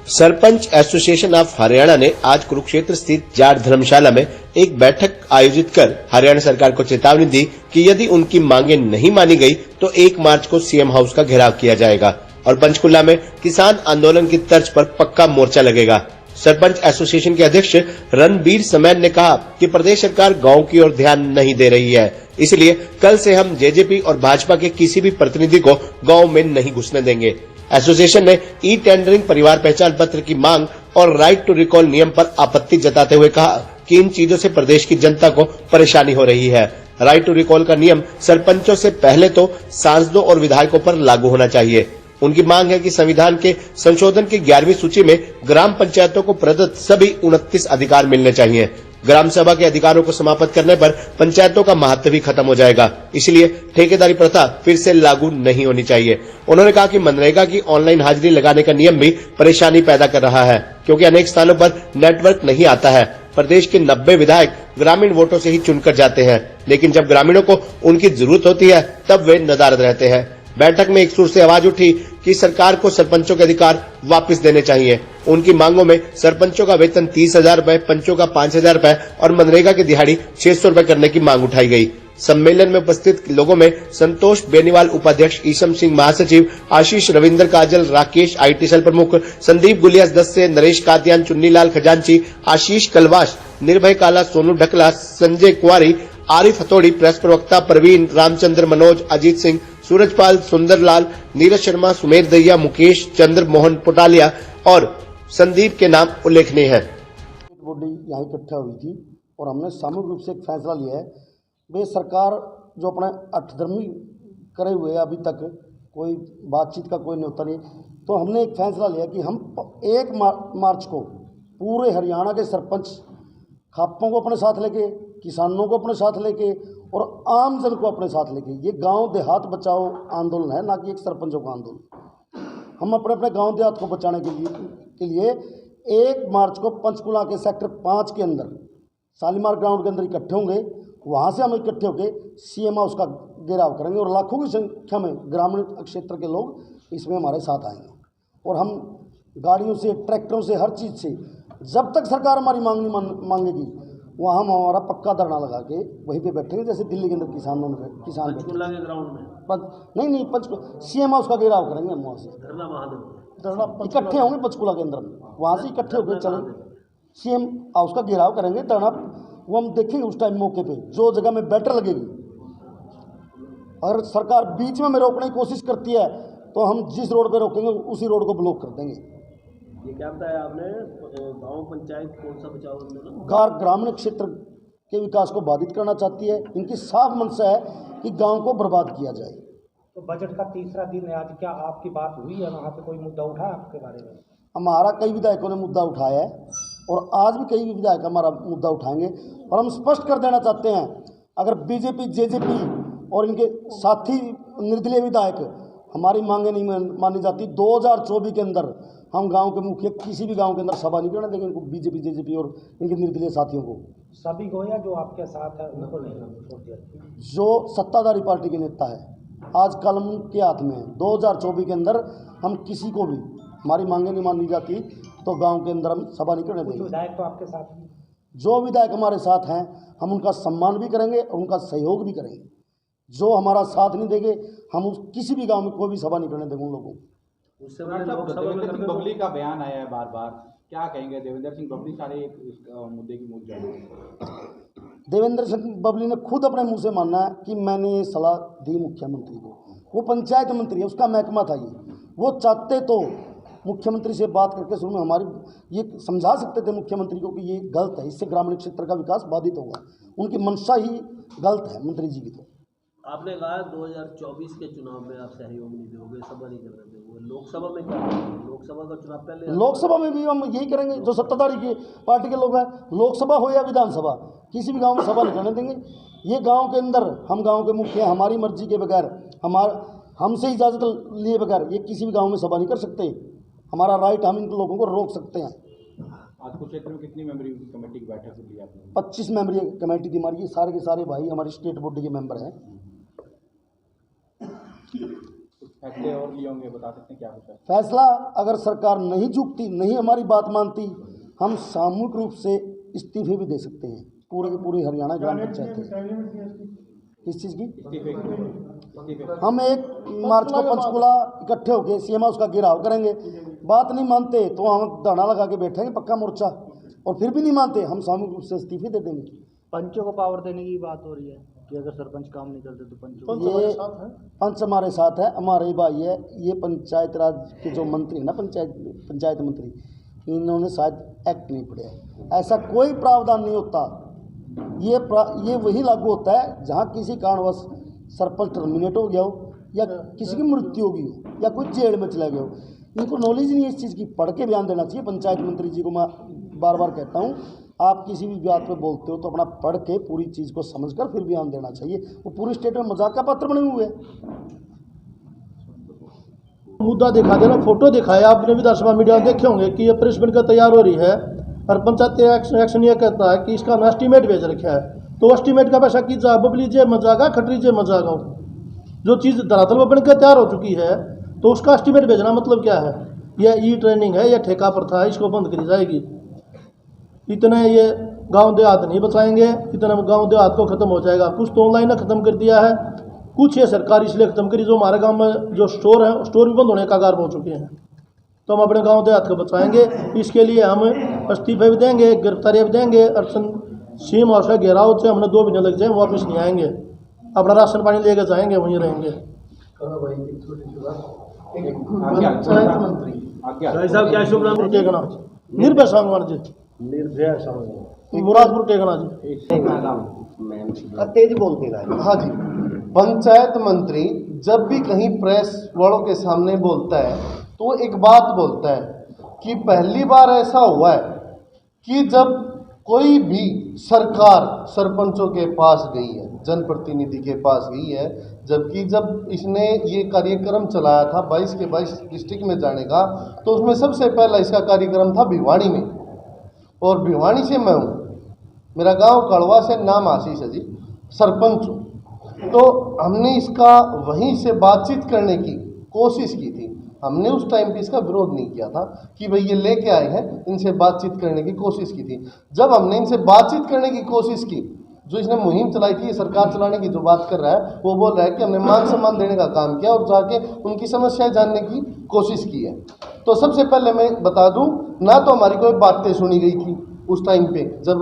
Sarpanch association of Haryana ने आज कुरुक्षेत्र स्थित जाट धर्मशाला में एक बैठक आयोजित कर हरियाणा सरकार को चेतावनी दी कि यदि उनकी मांगे नहीं मानी गई तो 1 मार्च को सीएम हाउस का घेराव किया जाएगा और पंचकुला में किसान आंदोलन की तर्ज पर पक्का मोर्चा लगेगा। सरपंच एसोसिएशन के अध्यक्ष रणबीर समैन ने कहा कि प्रदेश सरकार गांव की ओर ध्यान नहीं दे रही है, इसलिए कल से हम जेजेपी और भाजपा के किसी भी प्रतिनिधि को गांव में नहीं घुसने देंगे। एसोसिएशन ने ई टेंडरिंग, परिवार पहचान पत्र की मांग और राइट टू रिकॉल नियम पर आपत्ति जताते हुए कहा कि इन चीजों से प्रदेश की जनता को परेशानी हो रही है। राइट टू रिकॉल का नियम सरपंचों से पहले तो सांसदों और विधायकों पर लागू होना चाहिए। उनकी मांग है कि संविधान के संशोधन की 11वीं सूची में ग्राम पंचायतों को प्रदत्त सभी 29 अधिकार मिलने चाहिए। ग्राम सभा के अधिकारों को समाप्त करने पर पंचायतों का महत्व भी खत्म हो जाएगा, इसलिए ठेकेदारी प्रथा फिर से लागू नहीं होनी चाहिए। उन्होंने कहा कि मनरेगा की ऑनलाइन हाजिरी लगाने का नियम भी परेशानी पैदा कर रहा है, क्योंकि अनेक स्थानों पर नेटवर्क नहीं आता है। प्रदेश के 90 विधायक ग्रामीण वोटों से ही चुनकर जाते हैं, लेकिन जब ग्रामीणों को उनकी जरूरत होती है तब वे नदारद रहते हैं। बैठक में एक सुर से आवाज उठी कि सरकार को सरपंचों के अधिकार वापस देने चाहिए। उनकी मांगों में सरपंचों का वेतन 30,000 रूपए, पंचों का 5,000 रूपए और मनरेगा की दिहाड़ी 600 रूपए करने की मांग उठाई गई। सम्मेलन में उपस्थित लोगों में संतोष बेनीवाल उपाध्यक्ष, ईशम सिंह महासचिव, आशीष रविंद्र काजल, राकेश IT सेल प्रमुख, संदीप गुलिया सदस्य, नरेश कादियान, चुन्नीलाल खजांची, आशीष कलवाश, निर्भय काला, सोनू ढकला, संजय कुमारी, आरिफ हथौड़ी, प्रेस प्रवक्ता प्रवीण, रामचंद्र, मनोज, अजीत सिंह, सूरजपाल, सुंदरलाल, नीरज शर्मा, सुमेर दैया, मुकेश, चंद्र मोहन पोटालिया और संदीप के नाम उल्लेखनीय है। बॉडी यहाँ इकट्ठा हुई थी और हमने सामूहिक रूप से एक फैसला लिया है। वे सरकार जो अपने अठधर्मी करे हुए अभी तक कोई बातचीत का कोई न्योता नहीं, तो हमने एक फैसला लिया कि हम 1 मार्च को पूरे हरियाणा के सरपंच खापों को अपने साथ लेके, किसानों को अपने साथ लेके और आम जन को अपने साथ लेके, ये गांव देहात बचाओ आंदोलन है, ना कि एक सरपंचों का आंदोलन। हम अपने अपने गांव देहात को बचाने के लिए 1 मार्च को पंचकुला के सेक्टर 5 के अंदर शालीमार ग्राउंड के अंदर इकट्ठे होंगे। वहाँ से हम इकट्ठे होकर सीएम हाउस का घेराव करेंगे और लाखों की संख्या में ग्रामीण क्षेत्र के लोग इसमें हमारे साथ आएंगे और हम गाड़ियों से, ट्रैक्टरों से, हर चीज़ से, जब तक सरकार हमारी मांग नहीं मांगेगी वहाँ हम हमारा पक्का धरना लगा के वहीं पे बैठेंगे, जैसे दिल्ली के अंदर किसान पंचकुला के ग्राउंड में नहीं पंचकुला सीएम हाउस का घेराव करेंगे। हम वहाँ से धरना इकट्ठे होंगे पंचकुला के अंदर, वहाँ से इकट्ठे होकर चलेंगे, सीएम हाउस का घेराव करेंगे। धरना वो हम देखेंगे उस टाइम मौके पे जो जगह में बैटर लगेगी। अगर सरकार बीच में रोकने की कोशिश करती है तो हम जिस रोड पे रोकेंगे उसी रोड को ब्लॉक कर देंगे। ये क्या बताया आपने, गांव पंचायत कौन सा बचाओ आंदोलन? ग्रामीण क्षेत्र के विकास को बाधित करना चाहती है। इनकी साफ मंशा है कि गांव को बर्बाद किया जाए। तो बजट का तीसरा दिन है आज, क्या आपकी बात हुई है, वहाँ पे कोई मुद्दा उठा आपके बारे में? हमारा कई विधायकों ने मुद्दा उठाया है और आज भी कई विधायक हमारा मुद्दा उठाएंगे और हम स्पष्ट कर देना चाहते हैं, अगर बीजेपी, जेजेपी और इनके साथी निर्दलीय विधायक हमारी मांगे नहीं मानी जाती, 2024 के अंदर हम गांव के मुखिया किसी भी गांव के अंदर सभा नहीं करने देंगे इनको, बीजेपी, जेजेपी और इनके निर्दलीय साथियों को। सभी को या जो आपके साथ है उनको नहीं? जो सत्ताधारी पार्टी के नेता है आज कलम के हाथ में है। 2024 के अंदर हम किसी को भी हमारी मांगे नहीं मानी जाती तो गांव के अंदर हम सभा नहीं करने देंगे। विधायक तो आपके साथ हैं? जो विधायक हमारे साथ हैं हम उनका सम्मान भी करेंगे और उनका सहयोग भी करेंगे। जो हमारा साथ नहीं देंगे हम किसी भी गांव में कोई भी सभा नहीं करने देंगे उन लोगों को। उससे देवेंद्र सिंह बबली का बयान आया है बार बार, क्या कहेंगे? देवेंद्र सिंह बबली सारे इस मुद्दे की मूल जड़ है। देवेंद्र सिंह बबली ने खुद अपने मुंह से माना है कि मैंने ये सलाह दी मुख्यमंत्री को। वो पंचायत मंत्री है, उसका महकमा था ये। वो चाहते तो मुख्यमंत्री से बात करके शुरू में हमारी ये समझा सकते थे मुख्यमंत्री को कि ये गलत है, इससे ग्रामीण क्षेत्र का विकास बाधित होगा। उनकी मंशा ही गलत है मंत्री जी की। तो आपने कहा 2024 के चुनाव में आप सहयोग नहीं दोगे, सभा नहीं करने दोगे, लोकसभा में क्या? लोकसभा का चुनाव पहले, लोकसभा में भी हम यही करेंगे जो सत्ताधारी की पार्टी के लोग हैं। लोकसभा हो या विधानसभा, किसी भी गांव में सभा नहीं करने देंगे। ये गांव के अंदर हम गांव के मुखिया हमारी मर्जी के बगैर, हमसे इजाज़त लिए बगैर ये किसी भी गांव में सभा नहीं कर सकते। हमारा राइट, हम इन लोगों को रोक सकते हैं। आज कुरुक्षेत्र में कितनी मेंबरी कमेटी की बैठक हुई आपने? 25 मेंबरी कमेटी थी हमारी। सारे के सारे भाई हमारी स्टेट बॉडी के मेंबर हैं। फैसले और लिए होंगे, बता सकते हैं क्या कुछ है? फैसला अगर सरकार नहीं झुकती, नहीं हमारी बात मानती, हम सामूहिक रूप से इस्तीफे भी दे सकते हैं। पूरे के पूरे हरियाणा ग्राम पंचायत किस चीज़ की इस्तीफे हम 1 मार्च को पंचकुला इकट्ठे होकर सीएम हाउस का घेराव करेंगे। बात नहीं मानते तो हम धरना लगा के बैठेंगे पक्का मोर्चा, और फिर भी नहीं मानते हम सामूहिक रूप से इस्तीफे दे देंगे। पंचों को पावर देने की बात हो रही है कि अगर सरपंच काम नहीं करते तो पंचों ये पंच हमारे साथ है, हमारे ही भाई है। ये पंचायत राज के जो मंत्री है ना, पंचायत मंत्री, इन्होंने शायद एक्ट नहीं पढ़ा। ऐसा कोई प्रावधान नहीं होता। ये वही लागू होता है जहाँ किसी कारणवश सरपंच टर्मिनेट हो गया हो, या किसी की मृत्यु हो गई हो, या कोई जेल में चला गया हो। इनको नॉलेज नहीं है इस चीज़ की, पढ़ के बयान देना चाहिए। पंचायत मंत्री जी को मैं बार बार कहता हूँ, आप किसी भी बात पे बोलते हो तो अपना पढ़ के पूरी चीज़ को समझकर फिर बयान देना चाहिए। वो पूरी स्टेट में मजाक का पात्र बने हुए हैं। मुद्दा दिखा देना, फोटो दिखाया आपने विधानसभा मीडिया में देखे होंगे कि ये प्रेस बनकर तैयार हो रही है, और पंचायत एक्शन ये कहता है कि इसका हम एस्टीमेट भेज रखा है। तो एस्टीमेट का पैसा की जा बबली जे मजागा खटरी जे मजागा, जो चीज़ धरातल पर बनकर तैयार हो चुकी है तो उसका एस्टीमेट भेजना मतलब क्या है? यह ई ट्रेनिंग है, यह ठेका प्रथा है, इसको बंद करी जाएगी। इतने ये गांव देहात नहीं बचाएंगे, इतना गांव देहात को ख़त्म हो जाएगा। कुछ तो ऑनलाइन ख़त्म कर दिया है, कुछ ये सरकार इसलिए ख़त्म करी जो हमारे गांव में जो स्टोर हैं स्टोर भी बंद होने का कगार हो चुके हैं। तो हम अपने गांव देहात को बचाएंगे, इसके लिए हम इस्तीफे भी देंगे, गिरफ्तारियाँ भी देंगे, और सीएम हाउस का घेराव से हमने 2 महीने लग जाए, वापस नहीं आएंगे, अपना राशन पानी लेकर जाएंगे, वहीं रहेंगे। साहब क्या शुभ नाम? टेकना निर्भय सांगवान जी, मुरादपुर टेकना जी। तेज बोलते हैं। हाँ जी, पंचायत मंत्री जब भी कहीं प्रेस वालों के सामने बोलता है तो वो एक बात बोलता है कि पहली बार ऐसा हुआ है कि जब कोई भी सरकार सरपंचों के पास गई है, जनप्रतिनिधि के पास गई है, जबकि जब इसने ये कार्यक्रम चलाया था 22 के 22 डिस्ट्रिक्ट में जाने का, तो उसमें सबसे पहला इसका कार्यक्रम था भिवाड़ी में, और भिवाड़ी से मैं हूँ, मेरा गांव कड़वा से, नाम आशीष है जी, सरपंच हूँ। तो हमने इसका वहीं से बातचीत करने की कोशिश की थी। हमने उस टाइम पे इसका विरोध नहीं किया था कि भाई ये लेके आए हैं, इनसे बातचीत करने की कोशिश की थी। जब हमने इनसे बातचीत करने की कोशिश की, जो इसने मुहिम चलाई थी, ये सरकार चलाने की जो बात कर रहा है, वो बोल रहा है कि हमने मान सम्मान देने का काम किया और जाके उनकी समस्याएं जानने की कोशिश की है। तो सबसे पहले मैं बता दूं, ना तो हमारी कोई बातें सुनी गई थी उस टाइम पे जब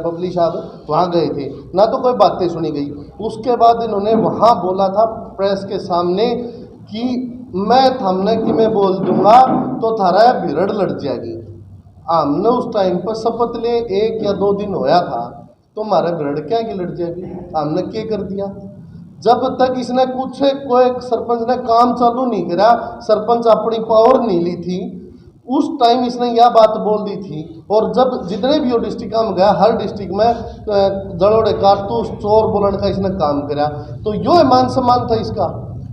बबली साहब वहाँ गए थे, ना तो कोई बातें सुनी गई। उसके बाद इन्होंने वहाँ बोला था प्रेस के सामने कि मैं थमने कि मैं बोल दूंगा तो थारा भिड़ड़ लड़ जाएगी। हमने उस टाइम पर शपथ ले 1 या 2 दिन होया था, तो हमारा भिड़ड़ क्या की लड़ जाएगी, हमने क्या कर दिया? जब तक इसने कुछ कोई सरपंच ने काम चालू नहीं करा, सरपंच अपनी पावर नहीं ली थी, उस टाइम इसने यह बात बोल दी थी। और जब जितने भी वो डिस्ट्रिक्ट में गया, हर डिस्ट्रिक्ट में दड़ोड़े कारतूस चोर बोलने का इसने काम करा। तो यो मान सम्मान था इसका।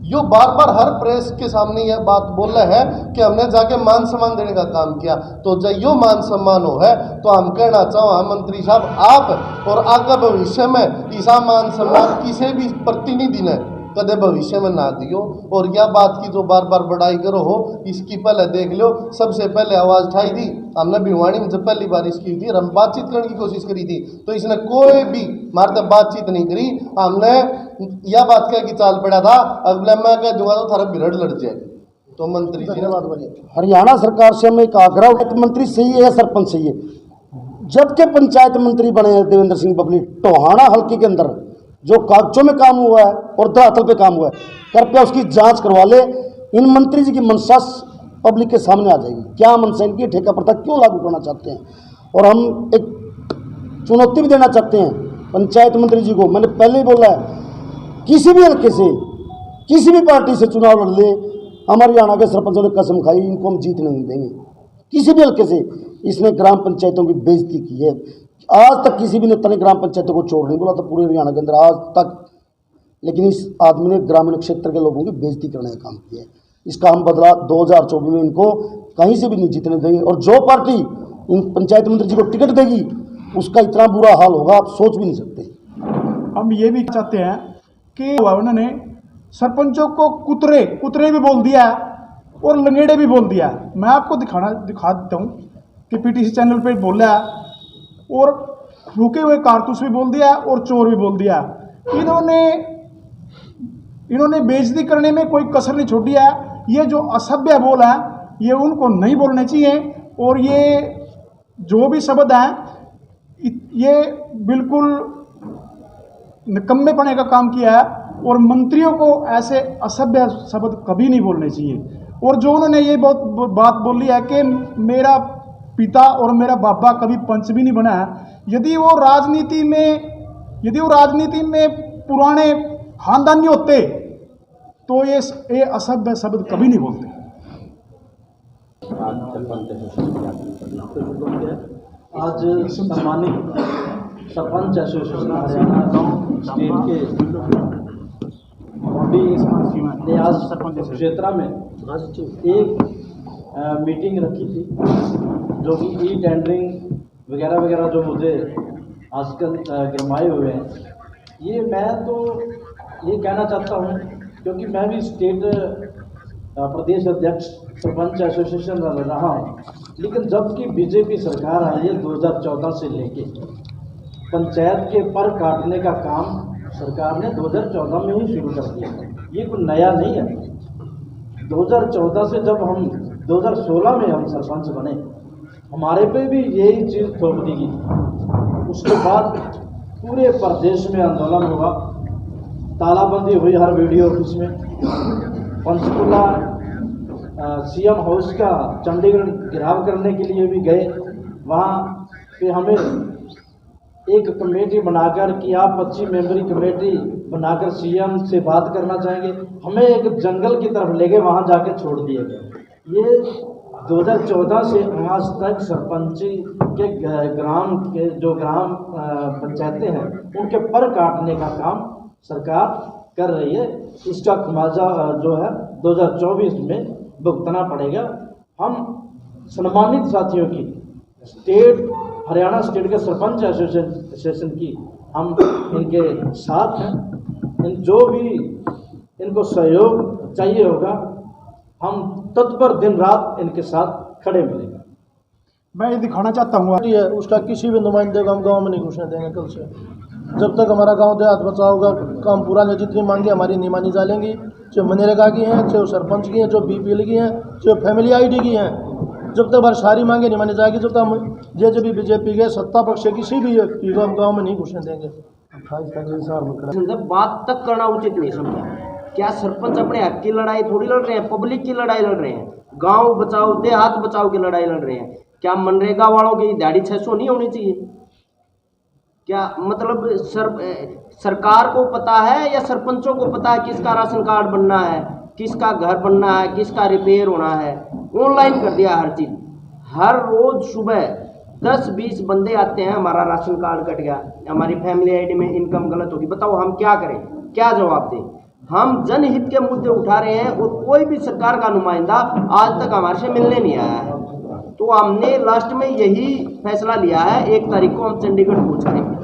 यो बार बार हर प्रेस के सामने यह बात बोल रहा है कि हमने जाके मान सम्मान देने का काम किया। तो जब यो मान सम्मान हो है तो हम कहना चाहो, हम मंत्री साहब आप और आगे भविष्य में ऐसा मान सम्मान किसी भी प्रतिनिधि ने कदे भविष्य में ना दियो। और यह बात की जो बार बार बढ़ाई करो हो, इसकी पहले देख लो, सबसे पहले आवाज़ उठाई थी हमने भिवाड़ी में, जब पहली बार इसकी थी, हम बातचीत करने की कोशिश करी थी, तो इसने कोई भी हमारे तक बातचीत नहीं करी। हमने यह बात कह कि चाल पड़ा था, अगले मैं कह दूंगा तो थारा भिड़ड़ लड़ जाएगी। तो मंत्री जी ने हरियाणा सरकार से हमें एक आग्रह, मंत्री सही है या सरपंच सही है? जबकि पंचायत मंत्री बने हैं देवेंद्र सिंह बबली, टोहाना हल्के के अंदर जो कागजों में काम हुआ है और धरातल पे काम हुआ है, कृपया उसकी जांच करवा ले। इन मंत्री जी की मंशा पब्लिक के सामने आ जाएगी। क्या मनसा इनकी ठेका प्रथा क्यों लागू करना चाहते हैं? और हम एक चुनौती भी देना चाहते हैं पंचायत मंत्री जी को। मैंने पहले ही बोला है, किसी भी हल्के से, किसी भी पार्टी से चुनाव लड़ ले, हमारे हरियाणा के सरपंचों ने कसम खाई, इनको हम जीत नहीं देंगे किसी भी हल्के से। इसने ग्राम पंचायतों की बेइज्जती की है। आज तक किसी भी नेता ने ग्राम पंचायतों को चोर नहीं बोला था पूरे हरियाणा के अंदर आज तक, लेकिन इस आदमी ने ग्रामीण क्षेत्र के लोगों की बेइज्जती करने का काम किया है। इसका हम बदला 2024 में इनको कहीं से भी नहीं जीतने देंगे। और जो पार्टी इन पंचायत मंत्री जी को टिकट देगी, उसका इतना बुरा हाल होगा आप सोच भी नहीं सकते। हम ये भी चाहते हैं कि उन्होंने सरपंचों को कुतरे भी बोल दिया और लंगेड़े भी बोल दिया। मैं आपको दिखा देता हूँ कि पीटीसी चैनल पे बोला और रुके हुए कारतूस भी बोल दिया और चोर भी बोल दिया। इन्होंने बेइज्जती करने में कोई कसर नहीं छोड़ी है। ये जो असभ्य बोल है ये उनको नहीं बोलने चाहिए और ये जो भी शब्द हैं ये बिल्कुल निकम्मेपने का काम किया है और मंत्रियों को ऐसे असभ्य शब्द कभी नहीं बोलने चाहिए। और जो उन्होंने ये बहुत बात बोली है कि मेरा पिता और मेरा बाबा कभी पंच भी नहीं बना है, यदि वो राजनीति में पुराने खानदानी होते तो ये असभ्य शब्द कभी नहीं बोलते। आज सम्मानित सरपंच एसोसिएशन हरियाणा स्टेट के बॉडी ने आज क्षेत्र में एक मीटिंग रखी थी, जो कि ई टेंडरिंग वगैरह जो मुझे आजकल गरमाए हुए हैं, ये मैं तो ये कहना चाहता हूँ क्योंकि मैं भी स्टेट प्रदेश अध्यक्ष सरपंच एसोसिएशन रहा हूँ, लेकिन जब की बीजेपी सरकार आई है 2014 से लेके पंचायत के पर काटने का काम सरकार ने 2014 में ही शुरू कर दिया। ये कुछ नया नहीं है। 2014 से जब हम 2016 में हम सरपंच बने, हमारे पे भी यही चीज़ थोप दी गई। उसके बाद पूरे प्रदेश में आंदोलन हुआ, तालाबंदी हुई हर वीडियो ऑफिस में। पंचकुला सीएम हाउस का चंडीगढ़ घेराव करने के लिए भी गए, वहाँ पे हमें एक कमेटी बनाकर कि आप 25 मेंबरी कमेटी बनाकर सीएम से बात करना चाहेंगे, हमें एक जंगल की तरफ ले गए, वहाँ जाके छोड़ दिए गए। ये 2014 से आज तक सरपंची के ग्राम पंचायतें हैं उनके पर काटने का काम सरकार कर रही है। इसका खमियाजा जो है 2024 में भुगतना पड़ेगा। हम सम्मानित साथियों की हरियाणा स्टेट के सरपंच एसोसिएशन की हम इनके साथ हैं। जो भी इनको सहयोग चाहिए होगा, हम तत्पर दिन रात इनके साथ खड़े मिलेंगे। मैं ये दिखाना चाहता हूँ उसका किसी भी नुमाइंदे को हम गाँव में नहीं घुसने देंगे। कल से जब तक हमारा गांव देहात बचाव का काम पूरा नहीं, जितनी मांगे हमारी नहीं मानी जाएंगी, चाहे मनरेगा की हैं, चाहे सरपंच की हैं, जो बीपीएल की हैं, चाहे फैमिली आईडी की हैं, जब तक हमारी सारी मांगे नहीं मानी जाएगी, जब तक हम जब भी बीजेपी के सत्ता पक्ष किसी भी व्यक्ति को हम गाँव में नहीं घुसने देंगे। 28 तारीख बात तक करना उचित नहीं समझा। क्या सरपंच अपने हक की लड़ाई थोड़ी लड़ रहे हैं, पब्लिक की लड़ाई लड़ रहे हैं, गांव बचाओ देहात बचाओ की लड़ाई लड़ रहे हैं। क्या मनरेगा वालों की दिहाड़ी 600 नहीं होनी चाहिए? क्या मतलब सरकार को पता है या सरपंचों को पता है किसका राशन कार्ड बनना है, किसका घर बनना है, किसका रिपेयर होना है? ऑनलाइन कर दिया हर चीज़। हर रोज़ सुबह 10-20 बंदे आते हैं, हमारा राशन कार्ड कट गया, हमारी फैमिली आईडी में इनकम गलत होगी, बताओ हम क्या करें, क्या जवाब दें? हम जनहित के मुद्दे उठा रहे हैं और कोई भी सरकार का नुमाइंदा आज तक हमारे से मिलने नहीं आया है। तो हमने लास्ट में यही फैसला लिया है, 1 तारीख को हम चंडीगढ़ पहुँच रहे हैं।